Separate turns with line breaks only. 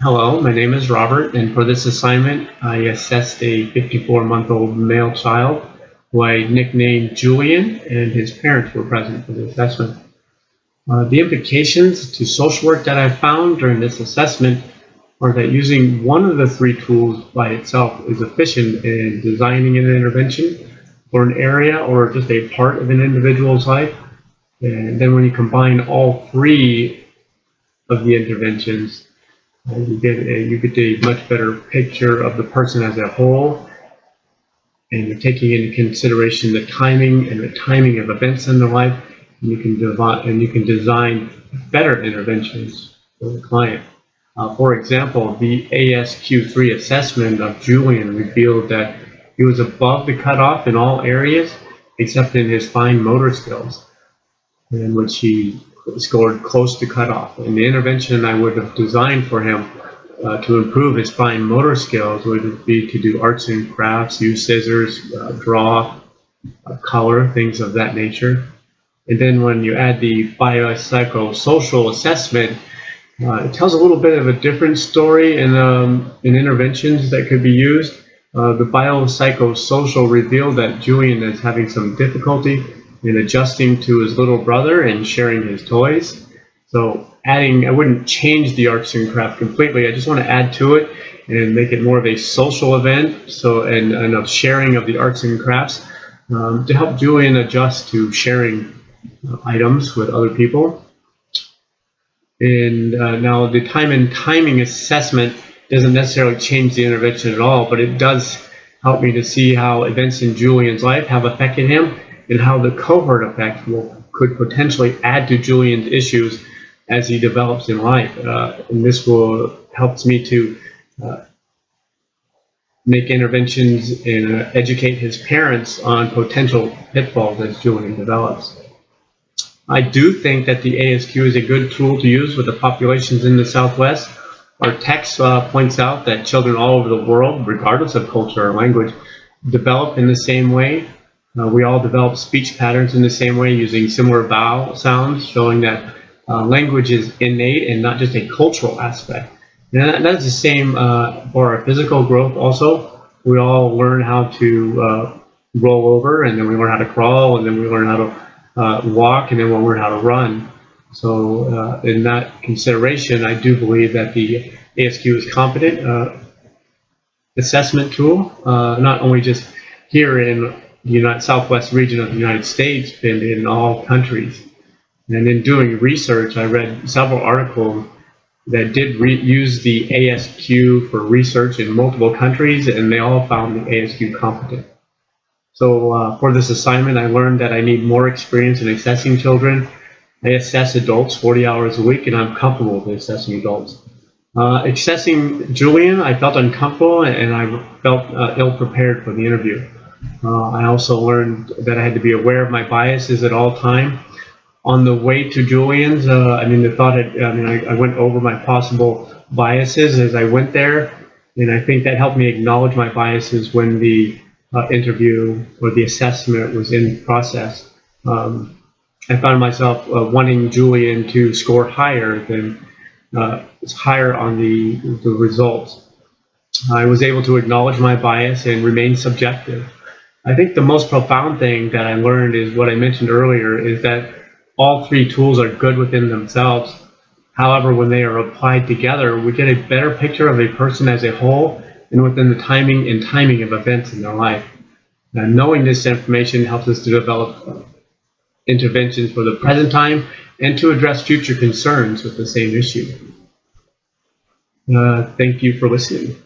Hello, my name is Robert, and for this assignment, I assessed a 54-month-old male child who I nicknamed Julian, and his parents were present for the assessment. The implications to social work that I found during this assessment are that using one of the three tools by itself is efficient in designing an intervention for an area or just a part of an individual's life. And then when you combine all three of the interventions, you get a much better picture of the person as a whole, and you're taking into consideration the timing of events in their life. And you can design better interventions for the client. For example, the ASQ3 assessment of Julian revealed that he was above the cutoff in all areas except in his fine motor skills, in which he scored close to cutoff. And the intervention I would have designed for him to improve his fine motor skills would be to do arts and crafts, use scissors, draw, color, things of that nature. And then when you add the biopsychosocial assessment, it tells a little bit of a different story in interventions that could be used. The biopsychosocial revealed that Julian is having some difficulty in adjusting to his little brother and sharing his toys. So I wouldn't change the arts and craft completely. I just want to add to it and make it more of a social event, and a sharing of the arts and crafts to help Julian adjust to sharing items with other people. And now the time and timing assessment doesn't necessarily change the intervention at all, but it does help me to see how events in Julian's life have affected him and how the cohort effect could potentially add to Julian's issues as he develops in life. And this helps me to make interventions and educate his parents on potential pitfalls as Julian develops. I do think that the ASQ is a good tool to use with the populations in the Southwest. Our text points out that children all over the world, regardless of culture or language, develop in the same way. We all develop speech patterns in the same way using similar vowel sounds, showing that language is innate and not just a cultural aspect. And that's the same for our physical growth also. We all learn how to roll over, and then we learn how to crawl, and then we learn how to walk, and then we'll learn how to run. So in that consideration, I do believe that the ASQ is a competent assessment tool, not only just here in the Southwest region of the United States, but in all countries. And in doing research, I read several articles that did use the ASQ for research in multiple countries, and they all found the ASQ competent. So for this assignment, I learned that I need more experience in assessing children. I assess adults 40 hours a week, and I'm comfortable with assessing adults. Assessing Julian, I felt uncomfortable, and I felt ill-prepared for the interview. I also learned that I had to be aware of my biases at all time. On the way to Julian's, I went over my possible biases as I went there, and I think that helped me acknowledge my biases when the interview or the assessment was in process. I found myself wanting Julian to score higher on the results. I was able to acknowledge my bias and remain subjective. I think the most profound thing that I learned is what I mentioned earlier, is that all three tools are good within themselves. However, when they are applied together, we get a better picture of a person as a whole and within the timing of events in their life. And knowing this information helps us to develop interventions for the present time and to address future concerns with the same issue. Thank you for listening.